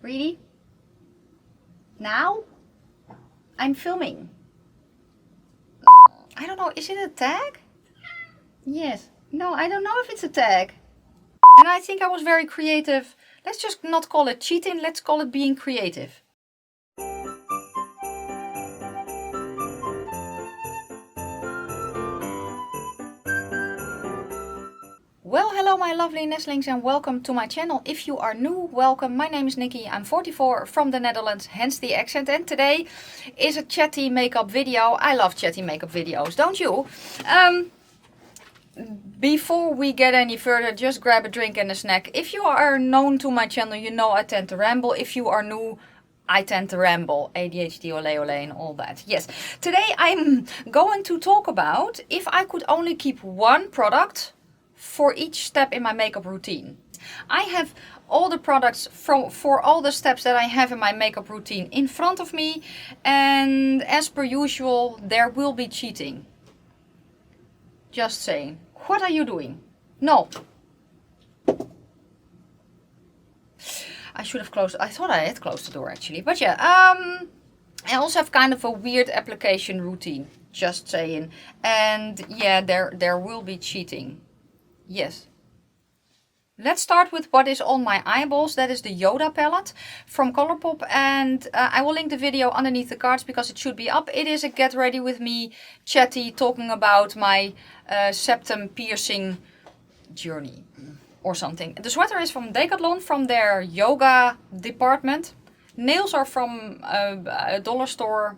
Really? Now? I'm filming. I don't know, is it a tag? Yes. No, I don't know if it's a tag. And I think I was very creative. Let's just not call it cheating, let's call it being creative. Well, hello my lovely nestlings and welcome to my channel. If you are new, welcome. My name is Nikki, I'm 44 from the Netherlands, hence the accent. And today is a chatty makeup video. I love chatty makeup videos, don't you? Before we get any further, just grab a drink and a snack. If you are known to my channel, you know I tend to ramble. If you are new, I tend to ramble. ADHD, ole ole and all that. Yes, today I'm going to talk about if I could only keep one product for each step in my makeup routine. I have all the products for all the steps that I have in my makeup routine in front of me, and as per usual there will be cheating. Just saying. What are you doing? No. I should have closed. I thought I had closed the door actually. But yeah, I also have kind of a weird application routine. Just saying. And yeah, there will be cheating. Yes. Let's start with what is on my eyeballs. That is the Yoda palette from Colourpop, and I will link the video underneath the cards because it should be up. It is a get ready with me chatty talking about my septum piercing journey or something. The sweater is from Decathlon, from their yoga department. Nails are from a dollar store.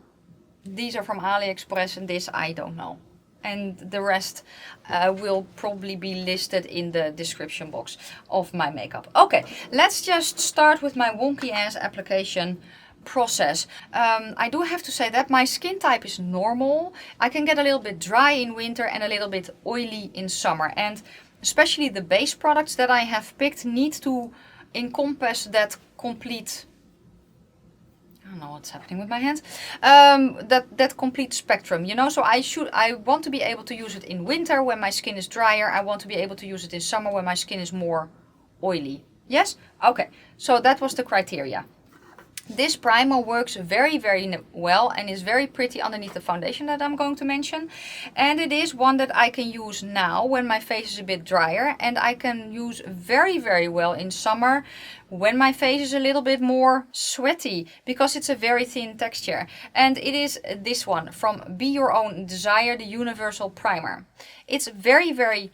These are from AliExpress, and this I don't know. And the rest will probably be listed in the description box of my makeup. Okay, let's just start with my wonky ass application process. I do have to say that my skin type is normal. I can get a little bit dry in winter and a little bit oily in summer. And especially the base products that I have picked need to encompass that complete... I don't know what's happening with my hands. That complete spectrum, you know. So I want to be able to use it in winter when my skin is drier. I want to be able to use it in summer when my skin is more oily. Yes? Okay. So that was the criteria. This primer works very, very well and is very pretty underneath the foundation that I'm going to mention. And it is one that I can use now when my face is a bit drier. And I can use very, very well in summer when my face is a little bit more sweaty, because it's a very thin texture. And it is this one from Be Your Own Desire, the Universal Primer. It's very, very...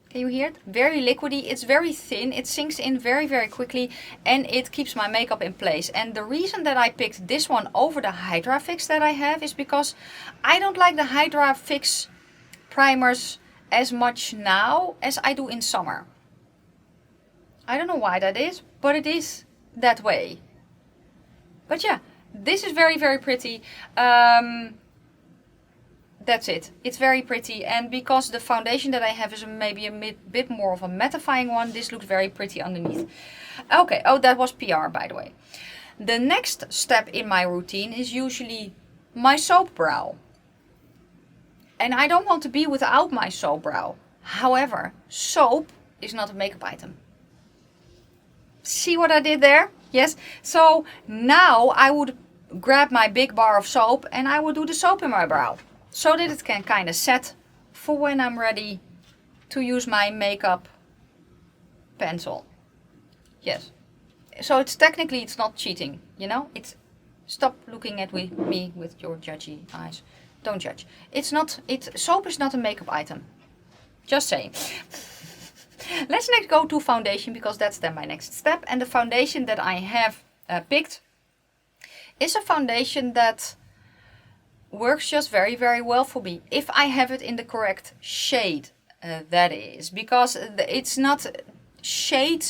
Can you hear it? Very liquidy. It's very thin. It sinks in very, very quickly, and it keeps my makeup in place. And the reason that I picked this one over the Hydra Fix that I have is because I don't like the Hydra Fix primers as much now as I do in summer. I don't know why that is, but it is that way. But yeah, this is very, very pretty. That's it. It's very pretty, and because the foundation that I have is maybe a bit more of a mattifying one, this looks very pretty underneath. Okay, oh, that was PR, by the way. The next step in my routine is usually my soap brow. And I don't want to be without my soap brow. However, soap is not a makeup item. See what I did there? Yes. So now I would grab my big bar of soap and I would do the soap in my brow, so that it can kind of set for when I'm ready to use my makeup pencil. Yes. So it's technically, it's not cheating, you know? It's... Stop looking at me with your judgy eyes. Don't judge. It's not... Soap is not a makeup item. Just saying. Let's next go to foundation, because that's then my next step. And the foundation that I have picked is a foundation that works just very, very well for me, if I have it in the correct shade, that is, because it's not, shade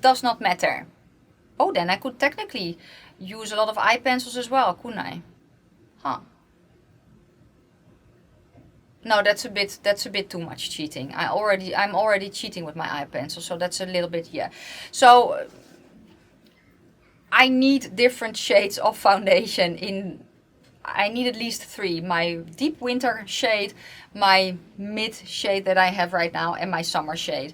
does not matter. Oh, then I could technically use a lot of eye pencils as well, couldn't I? Huh. No, that's a bit too much cheating. I'm already cheating with my eye pencil, so that's a little bit, yeah. So I need different shades of foundation in I need at least 3. My deep winter shade, my mid shade that I have right now, and my summer shade.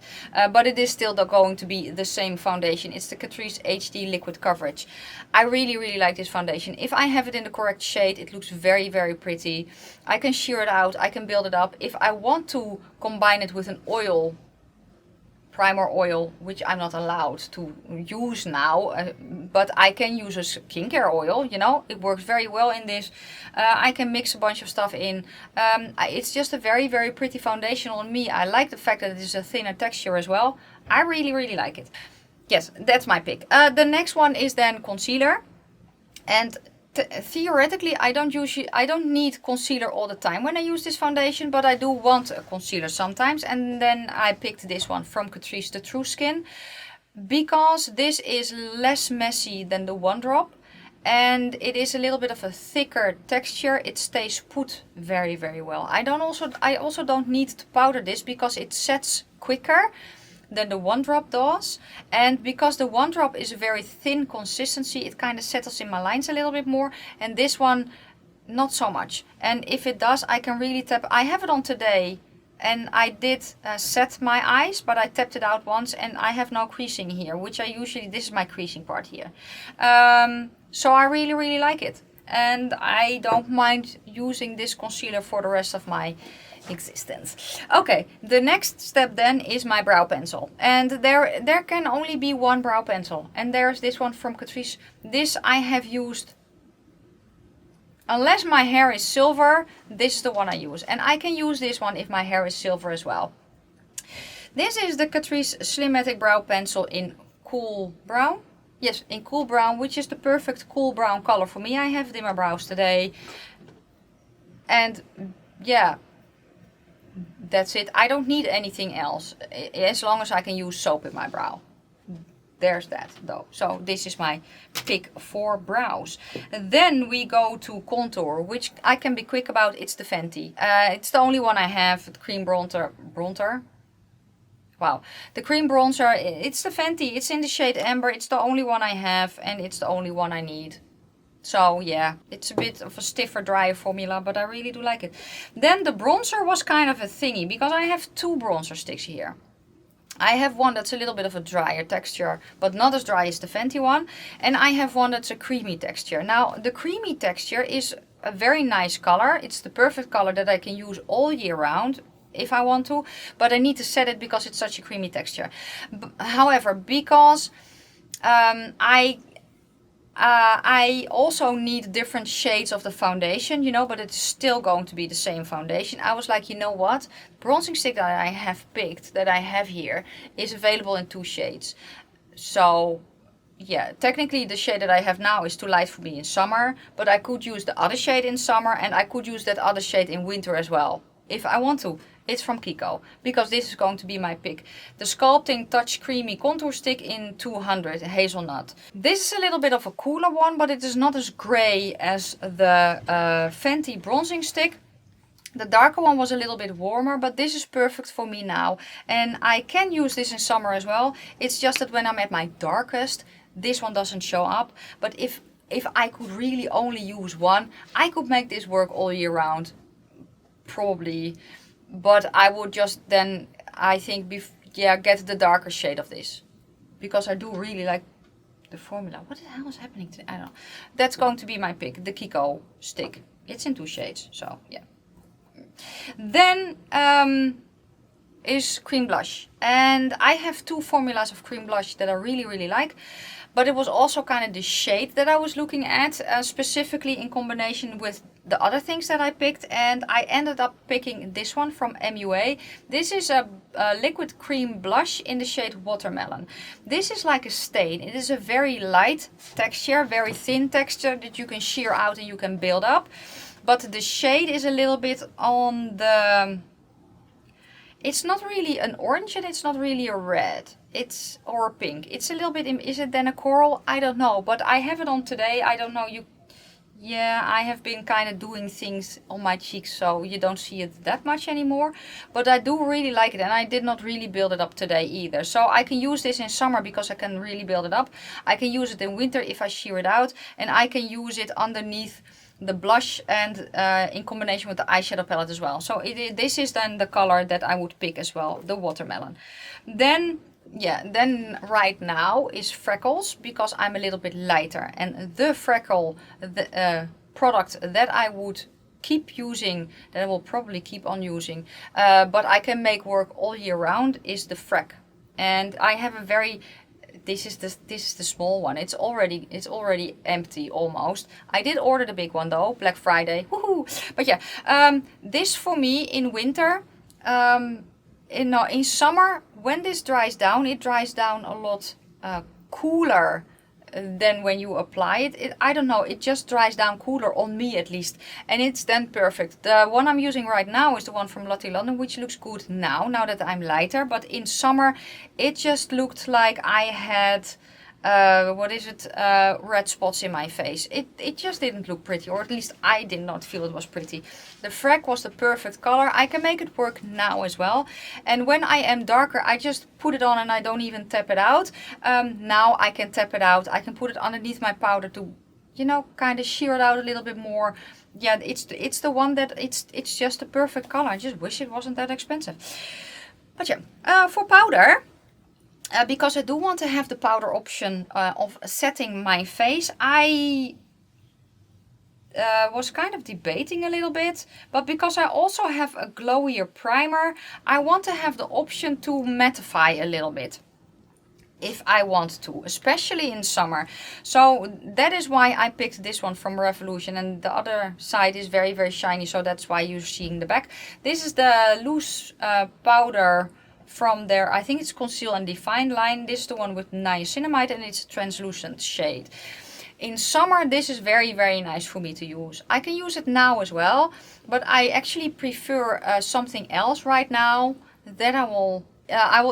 But it is still going to be the same foundation. It's the Catrice HD Liquid Coverage. I really, really like this foundation. If I have it in the correct shade, it looks very, very pretty. I can sheer it out, I can build it up. If I want to combine it with an oil, primer oil, which I'm not allowed to use now, but I can use a skincare oil, you know, it works very well in this. I can mix a bunch of stuff in. It's just a very, very pretty foundation on me. I like the fact that it is a thinner texture as well. I really, really like it. Yes, that's my pick. The next one is then concealer. And theoretically, I don't need concealer all the time when I use this foundation, but I do want a concealer sometimes. And then I picked this one from Catrice, the True Skin, because this is less messy than the One Drop, and it is a little bit of a thicker texture. It stays put very, very well. I also don't need to powder this because it sets quicker than the One Drop does, and because the One Drop is a very thin consistency, it kind of settles in my lines a little bit more, and this one not so much. And if it does, I can really tap. I have it on today, and I did set my eyes, but I tapped it out once, and I have no creasing here, which I usually, this is my creasing part here. So I really, really like it, and I don't mind using this concealer for the rest of my existence. Okay, the next step then is my brow pencil, and there can only be one brow pencil, and there's this one from Catrice. This I have used, unless my hair is silver, this is the one I use, and I can use this one if my hair is silver as well. This is the Catrice Slimatic Brow Pencil in Cool Brown. Yes, in Cool Brown, which is the perfect cool brown color for me. I have it in my brows today, and yeah, that's it. I don't need anything else, as long as I can use soap in my brow. There's that though. So this is my pick for brows. Then we go to contour, which I can be quick about. It's the Fenty. It's the only one I have. The cream bronzer. Wow. The cream bronzer, it's the Fenty. It's in the shade Amber. It's the only one I have, and it's the only one I need. So yeah, it's a bit of a stiffer, drier formula, but I really do like it. Then the bronzer was kind of a thingy, because I have 2 bronzer sticks here. I have one that's a little bit of a drier texture, but not as dry as the Fenty one. And I have one that's a creamy texture. Now, the creamy texture is a very nice color. It's the perfect color that I can use all year round if I want to, but I need to set it because it's such a creamy texture. However, because I also need different shades of the foundation, you know, but it's still going to be the same foundation. I was like, you know what? Bronzing stick that I have picked, that I have here, is available in 2 shades. So yeah, technically the shade that I have now is too light for me in summer, but I could use the other shade in summer, and I could use that other shade in winter as well, if I want to. It's from Kiko, because this is going to be my pick. The Sculpting Touch Creamy Contour Stick in 200 Hazelnut. This is a little bit of a cooler one, but it is not as grey as the Fenty Bronzing Stick. The darker one was a little bit warmer, but this is perfect for me now. And I can use this in summer as well. It's just that when I'm at my darkest, this one doesn't show up. But if I could really only use one, I could make this work all year round. Probably. But I would just then, I think, get the darker shade of this. Because I do really like the formula. What the hell is happening today? I don't know. That's going to be my pick, the Kiko stick. It's in 2 shades, so yeah. Then is cream blush. And I have 2 formulas of cream blush that I really, really like. But it was also kind of the shade that I was looking at, specifically in combination with the other things that I picked. And I ended up picking this one from MUA. This is a liquid cream blush in the shade Watermelon. This is like a stain. It is a very light texture, very thin texture that you can sheer out and you can build up. But the shade is a little bit on the... It's not really an orange and it's not really a red. It's or a pink. It's a little bit, is it then a coral? I don't know, but I have it on today. I don't know, yeah, I have been kind of doing things on my cheeks, so you don't see it that much anymore. But I do really like it, and I did not really build it up today either. So I can use this in summer because I can really build it up. I can use it in winter if I sheer it out, and I can use it underneath the blush and in combination with the eyeshadow palette as well. So this is then the color that I would pick as well, the watermelon. Then yeah, then right now is freckles, because I'm a little bit lighter, and the freckle product that I would keep using, that I will probably keep on using, but I can make work all year round, is the Freck. And I have a very, this is the small one. It's already empty almost. I did order the big one though, Black Friday. Woohoo! But yeah, this for me in winter, in summer, when this dries down, it dries down a lot cooler than when you apply it. I don't know, it just dries down cooler on me at least, and it's then perfect. The one I'm using right now is the one from Lottie London, which looks good now that I'm lighter, but in summer it just looked like I had red spots in my face. It just didn't look pretty, or at least I did not feel it was pretty. The Freck was the perfect color. I can make it work now as well, and when I am darker I just put it on and I don't even tap it out. Now I can tap it out. I can put it underneath my powder to, you know, kind of sheer it out a little bit more. Yeah, it's the one that it's just the perfect color. I just wish it wasn't that expensive. But yeah, for powder, because I do want to have the powder option of setting my face, I was kind of debating a little bit, but because I also have a glowier primer, I want to have the option to mattify a little bit if I want to, especially in summer. So that is why I picked this one from Revolution, and the other side is very, very shiny, so that's why you're seeing the back. This is the loose powder from their, I think it's Conceal and Define line. This is the one with niacinamide, and it's a translucent shade. In summer this is very, very nice for me to use. I can use it now as well, but I actually prefer something else right now that I will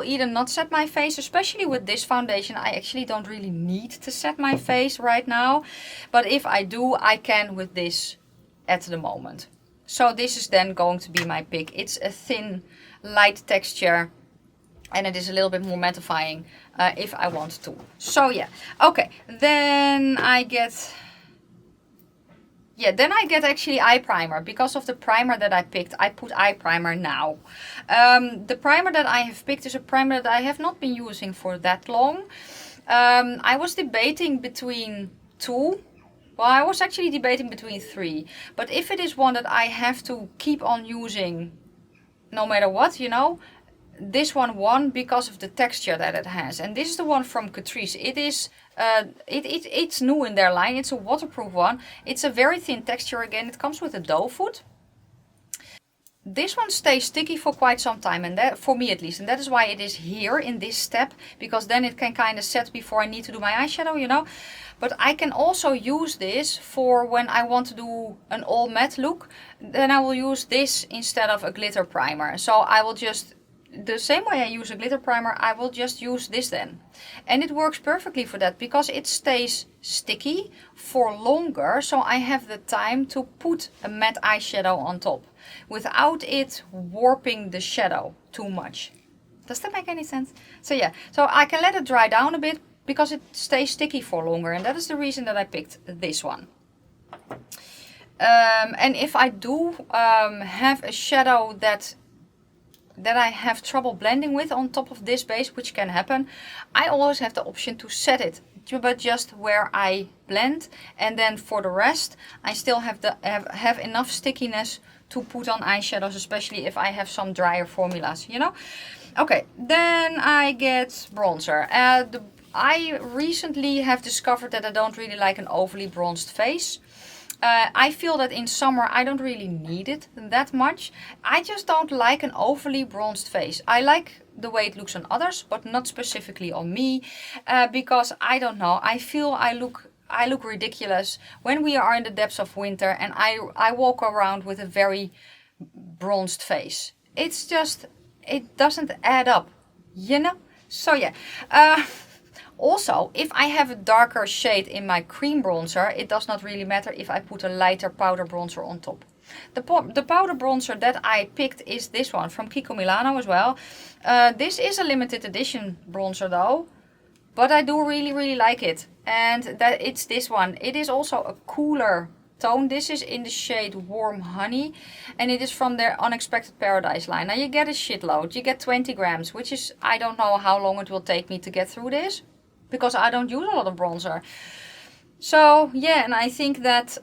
either not set my face, especially with this foundation. I actually don't really need to set my face right now, but if I do, I can with this at the moment. So this is then going to be my pick. It's a thin, light texture, and it is a little bit more mattifying if I want to. So yeah, okay, then I get actually eye primer. Because of the primer that I picked, I put eye primer now. The primer that I have picked is a primer that I have not been using for that long. I was debating between two. Well, I was actually debating between three. But if it is one that I have to keep on using no matter what, you know, this one won because of the texture that it has. And this is the one from Catrice. It is it's new in their line. It's a waterproof one. It's a very thin texture again. It comes with a doe foot. This one stays sticky for quite some time, and that, for me at least, and that is why it is here in this step, because then it can kind of set before I need to do my eyeshadow, you know. But I can also use this for when I want to do an all matte look. Then I will use this instead of a glitter primer. So I will just, the same way I use a glitter primer, I will just use this then. And it works perfectly for that, because it stays sticky for longer, so I have the time to put a matte eyeshadow on top without it warping the shadow too much. Does that make any sense? So yeah, so I can let it dry down a bit because it stays sticky for longer, and that is the reason that I picked this one. And if I do have a shadow that I have trouble blending with on top of this base, which can happen, I always have the option to set it, but just where I blend, and then for the rest I still have enough stickiness to put on eyeshadows, especially if I have some drier formulas, you know. Okay, then I get bronzer. I recently have discovered that I don't really like an overly bronzed face. I feel that in summer I don't really need it that much. I just don't like an overly bronzed face. I like the way it looks on others, but not specifically on me, because I don't know, I feel I look ridiculous when we are in the depths of winter and I walk around with a very bronzed face. It's just, it doesn't add up, you know? So yeah. Also, if I have a darker shade in my cream bronzer, it does not really matter if I put a lighter powder bronzer on top. The powder bronzer that I picked is this one from Kiko Milano as well. This is a limited edition bronzer though, but I do really, really like it. And that it's this one. It is also a cooler tone. This is in the shade Warm Honey, and it is from their Unexpected Paradise line. Now you get a shitload. You get 20 grams, which is, I don't know how long it will take me to get through this, because I don't use a lot of bronzer. So yeah, and I think that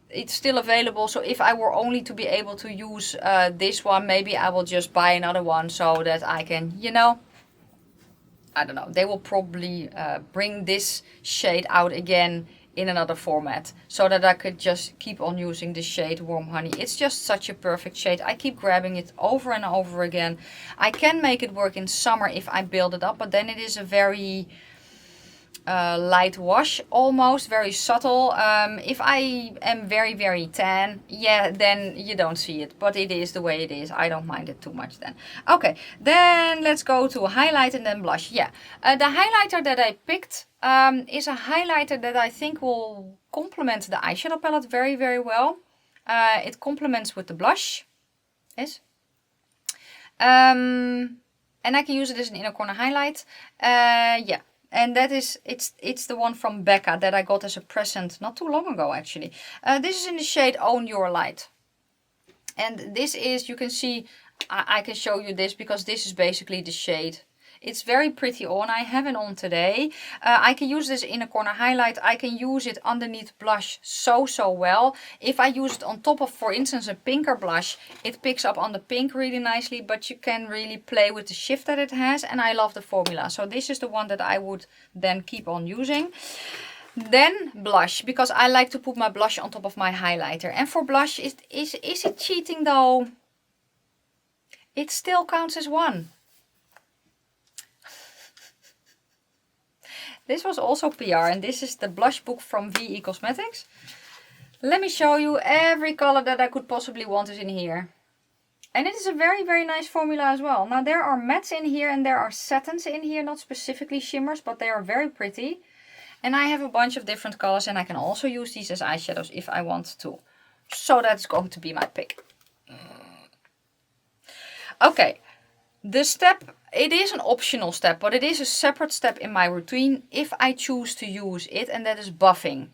it's still available. So if I were only to be able to use this one, maybe I will just buy another one so that I can, you know, I don't know. They will probably bring this shade out again in another format so that I could just keep on using this shade Warm Honey. It's just such a perfect shade. I keep grabbing it over and over again. I can make it work in summer if I build it up, but then it is a very light wash, almost very subtle. If I am very tan, yeah, then you don't see it, but it is the way it is. I don't mind it too much then. Okay, then let's go to highlight and then blush. Yeah, the highlighter that I picked is a highlighter that I think will complement the eyeshadow palette very well. It complements with the blush, yes. And I can use it as an inner corner highlight. Yeah. And that is, it's the one from Becca that I got as a present not too long ago actually. This is in the shade Own Your Light. And this is, you can see, I can show you this because this is basically the shade. It's very pretty on. I have it on today. I can use this inner corner highlight. I can use it underneath blush so well. If I use it on top of, for instance, a pinker blush, it picks up on the pink really nicely, but you can really play with the shift that it has, and I love the formula. So this is the one that I would then keep on using. Then blush, because I like to put my blush on top of my highlighter. And for blush, is it cheating though? It still counts as one. This was also PR, and this is the blush book from VE Cosmetics. Let me show you. Every color that I could possibly want is in here. And it is a very nice formula as well. Now there are mattes in here and there are satins in here, not specifically shimmers, but they are very pretty. And I have a bunch of different colors, and I can also use these as eyeshadows if I want to. So that's going to be my pick. Okay. The step, it is an optional step, but it is a separate step in my routine if I choose to use it, and that is buffing.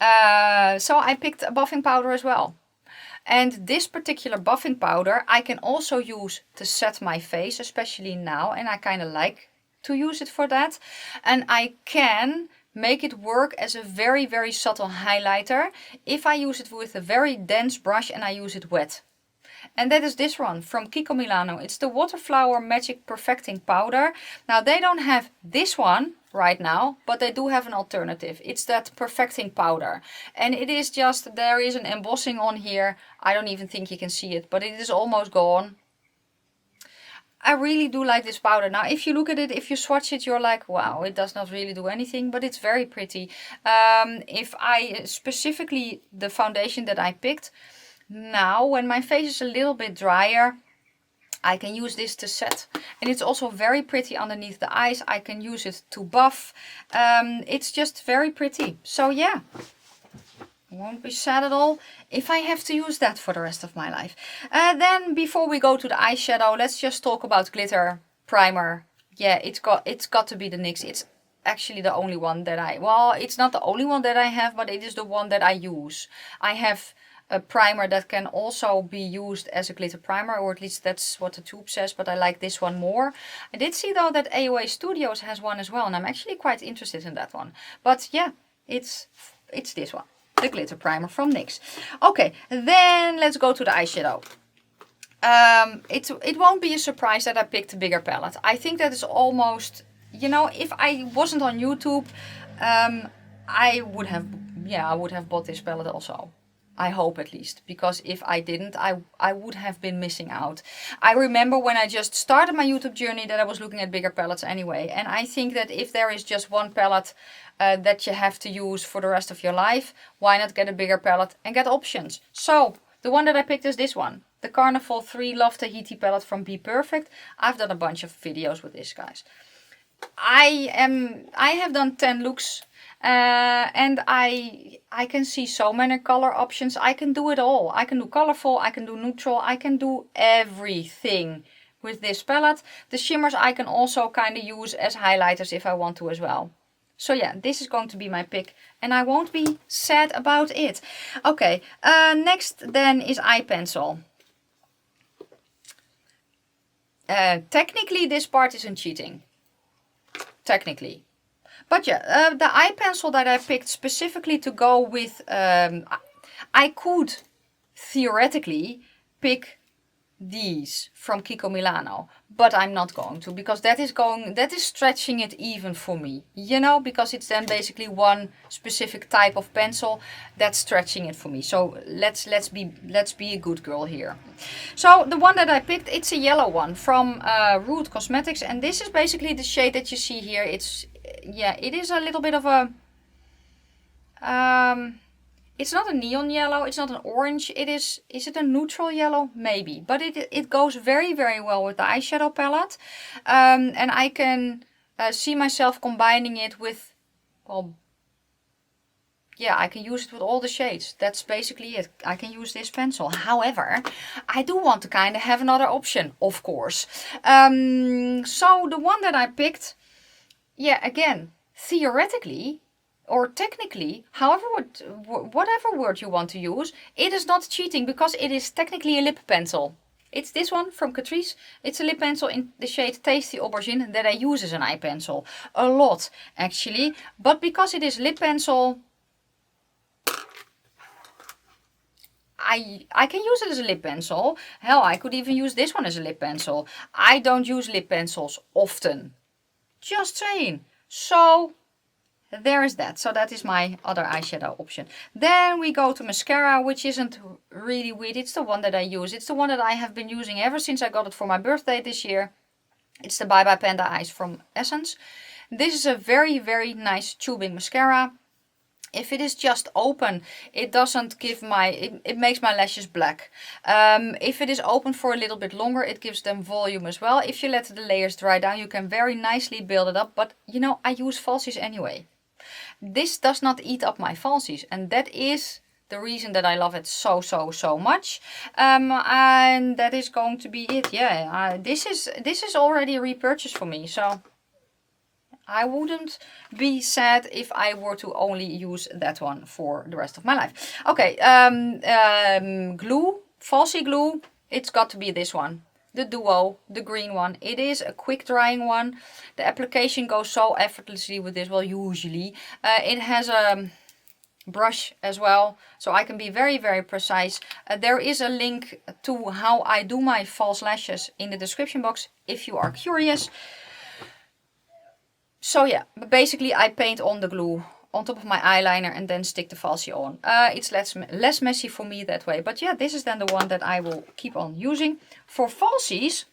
So I picked a buffing powder as well. And this particular buffing powder I can also use to set my face, especially now, and I kind of like to use it for that. And I can make it work as a very subtle highlighter if I use it with a very dense brush and I use it wet. And that is this one from Kiko Milano. It's the Waterflower Magic Perfecting Powder. Now they don't have this one right now, but they do have an alternative. It's that perfecting powder. And it is just, there is an embossing on here. I don't even think you can see it, but it is almost gone. I really do like this powder. Now if you look at it, if you swatch it, you're like, wow, it does not really do anything, but it's very pretty. If I specifically, the foundation that I picked, now when my face is a little bit drier, I can use this to set, and it's also very pretty underneath the eyes. I can use it to buff. It's just very pretty. So yeah, won't be sad at all if I have to use that for the rest of my life. Then before we go to the eyeshadow, let's just talk about glitter primer. Yeah, it's got to be the NYX. It's actually the only one that well, it's not the only one that I have, but it is the one that I use. I have a primer that can also be used as a glitter primer, or at least that's what the tube says, but I like this one more. I did see though that AOA Studios has one as well, and I'm actually quite interested in that one. But yeah, it's this one, the glitter primer from NYX. Okay, then let's go to the eyeshadow. It won't be a surprise that I picked a bigger palette. I think that is almost, you know, if I wasn't on YouTube, I would have bought this palette also. I hope at least, because if I didn't, I would have been missing out. I remember when I just started my YouTube journey that I was looking at bigger palettes anyway. And I think that if there is just one palette that you have to use for the rest of your life, why not get a bigger palette and get options? So the one that I picked is this one, the Carnival 3 Love Tahiti palette from Be Perfect. I've done a bunch of videos with this, guys. I have done 10 looks. And I can see so many color options. I can do it all. I can do colorful, I can do neutral, I can do everything with this palette. The shimmers I can also kind of use as highlighters if I want to as well. So yeah, this is going to be my pick and I won't be sad about it. Okay, next then is eye pencil. Technically this part isn't cheating. Technically. But yeah, the eye pencil that I picked specifically to go with, I could theoretically pick these from Kiko Milano, but I'm not going to, because that is stretching it even for me, you know, because it's then basically one specific type of pencil that's stretching it for me. So let's be a good girl here. So the one that I picked, it's a yellow one from Root Cosmetics, and this is basically the shade that you see here. It's, yeah, it is a little bit of a it's not a neon yellow, it's not an orange, is it a neutral yellow? Maybe, but it goes very, very well with the eyeshadow palette. And I can see myself combining it with, well, yeah, I can use it with all the shades. That's basically it. I can use this pencil. However, I do want to kind of have another option, of course. So the one that I picked, yeah, again, theoretically, or technically, however, whatever word you want to use, it is not cheating because it is technically a lip pencil. It's this one from Catrice. It's a lip pencil in the shade Tasty Aubergine that I use as an eye pencil. A lot, actually. But because it is lip pencil, I can use it as a lip pencil. Hell, I could even use this one as a lip pencil. I don't use lip pencils often. Just saying. So there is that. So that is my other eyeshadow option. Then we go to mascara, which isn't really weird. It's the one that I use. It's the one that I have been using ever since I got it for my birthday this year. It's the Bye Bye Panda Eyes from Essence. This is a very, very nice tubing mascara. If it is just open, it doesn't give it makes my lashes black. If it is open for a little bit longer, it gives them volume as well. If you let the layers dry down, you can very nicely build it up. But, you know, I use falsies anyway. This does not eat up my falsies. And that is the reason that I love it so much. And that is going to be it. Yeah, this is already a repurchase for me. So I wouldn't be sad if I were to only use that one for the rest of my life. Okay, glue, Falsie glue, it's got to be this one. The Duo, the green one. It is a quick drying one. The application goes so effortlessly with this, well, usually. It has a brush as well, so I can be very, very precise. There is a link to how I do my false lashes in the description box if you are curious. So yeah, but basically I paint on the glue on top of my eyeliner and then stick the falsie on. It's less messy for me that way. But yeah, this is then the one that I will keep on using. For falsies,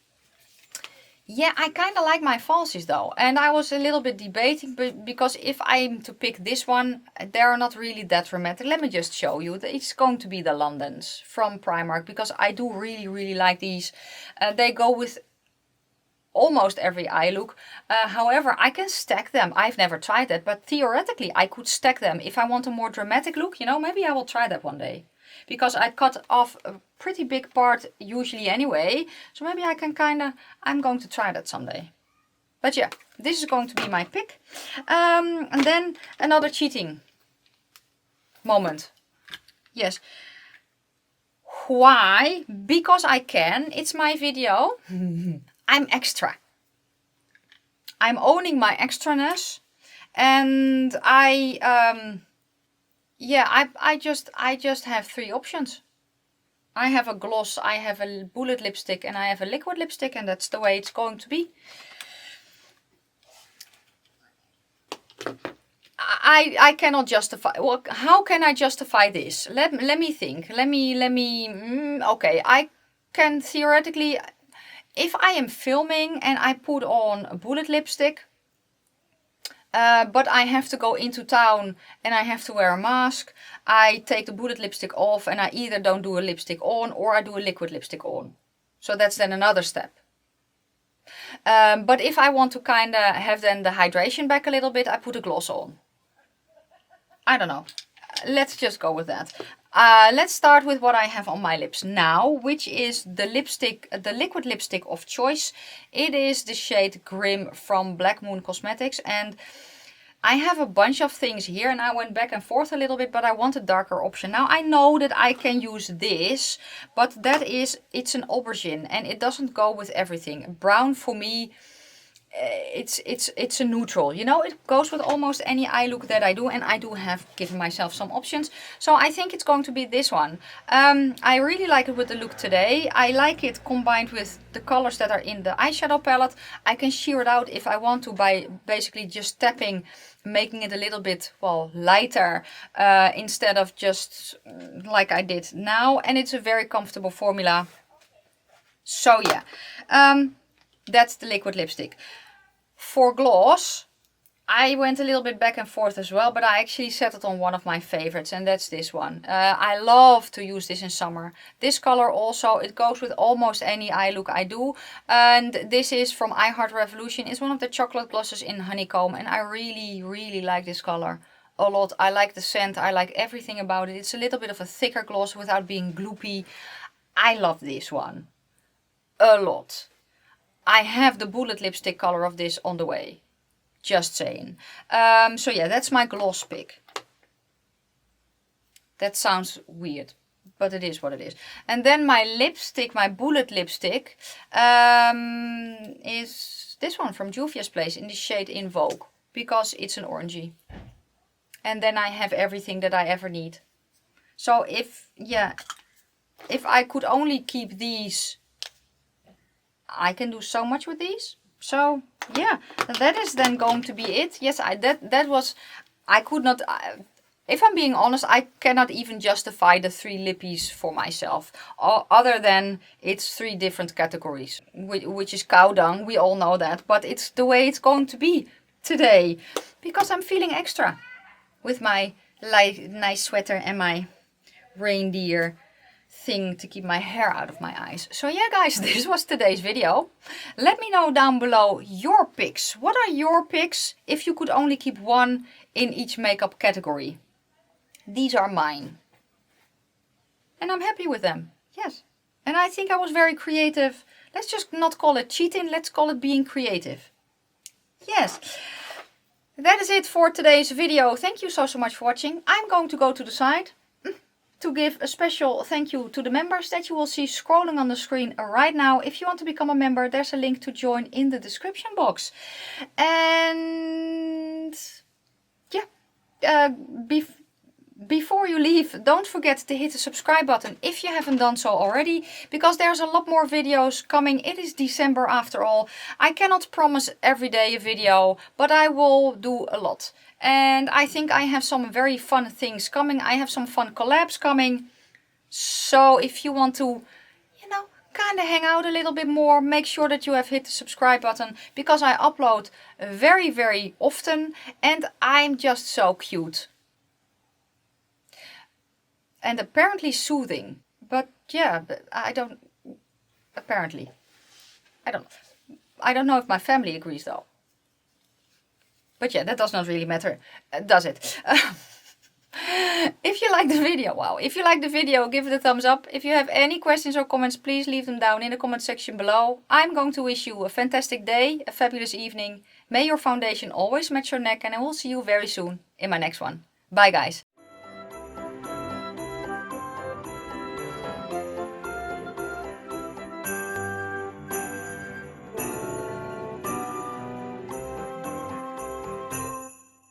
yeah, I kind of like my falsies though. And I was a little bit debating, because if I'm to pick this one, they're not really that dramatic. Let me just show you. It's going to be the Londons from Primark, because I do really, really like these. They go with almost every eye look. However, I can stack them. I've never tried that, but theoretically I could stack them. If I want a more dramatic look, you know, maybe I will try that one day. Because I cut off a pretty big part usually anyway. So maybe I can I'm going to try that someday. But yeah, this is going to be my pick. And then another cheating moment. Yes. Why? Because I can. It's my video. I'm extra. I'm owning my extraness, and I just have three options. I have a gloss, I have a bullet lipstick, and I have a liquid lipstick, and that's the way it's going to be. I cannot justify. Well, how can I justify this? Let me think. Okay, I can theoretically. If I am filming and I put on a bullet lipstick, but I have to go into town and I have to wear a mask, I take the bullet lipstick off and I either don't do a lipstick on or I do a liquid lipstick on. So that's then another step. But if I want to kind of have then the hydration back a little bit, I put a gloss on. I don't know. Let's just go with that. Let's start with what I have on my lips now, which is the liquid lipstick of choice. It is the shade Grim from Black Moon Cosmetics, and I have a bunch of things here and I went back and forth a little bit, but I want a darker option. Now I know that I can use this, but it's an aubergine and it doesn't go with everything. Brown for me, it's a neutral, you know, it goes with almost any eye look that I do, and I do have given myself some options, so I think it's going to be this one. I really like it with the look today. I like it combined with the colors that are in the eyeshadow palette. I can sheer it out if I want to by basically just tapping, making it a little bit, well, lighter, instead of just like I did now, and it's a very comfortable formula. So yeah, that's the liquid lipstick. For gloss, I went a little bit back and forth as well, but I actually settled on one of my favorites, and that's this one. I love to use this in summer. This color also, it goes with almost any eye look I do. And this is from I Heart Revolution. It's one of the chocolate glosses in honeycomb, and I really, really like this color a lot. I like the scent, I like everything about it. It's a little bit of a thicker gloss without being gloopy. I love this one a lot. I have the bullet lipstick color of this on the way. Just saying. So yeah, that's my gloss pick. That sounds weird, but it is what it is. And then my lipstick, my bullet lipstick, is this one from Juvia's Place in the shade In Vogue, because it's an orangey. And then I have everything that I ever need. So if I could only keep these, I can do so much with these. So yeah, that is then going to be it. Yes, I could not, if I'm being honest, I cannot even justify the 3 lippies for myself, other than it's 3 different categories, which is cow dung, we all know that, but it's the way it's going to be today, because I'm feeling extra with my nice sweater and my reindeer thing to keep my hair out of my eyes. So yeah guys, this was today's video. Let me know down below your picks. What are your picks if you could only keep one in each makeup category? These are mine. And I'm happy with them. Yes. And I think I was very creative. Let's just not call it cheating, let's call it being creative. Yes. That is it for today's video. Thank you so much for watching. I'm going to go to the side to give a special thank you to the members that you will see scrolling on the screen right now. If you want to become a member, there's a link to join in the description box. And yeah, before you leave, don't forget to hit the subscribe button if you haven't done so already, because there's a lot more videos coming. It is December after all. I cannot promise every day a video, but I will do a lot. And I think I have some very fun things coming. I have some fun collabs coming. So if you want to, you know, kind of hang out a little bit more, make sure that you have hit the subscribe button, because I upload very, very often and I'm just so cute. And apparently soothing. But yeah, I don't know if my family agrees though. But yeah, that does not really matter, does it? If you like the video, wow. If you like the video, give it a thumbs up. If you have any questions or comments, please leave them down in the comment section below. I'm going to wish you a fantastic day, a fabulous evening. May your foundation always match your neck, and I will see you very soon in my next one. Bye guys.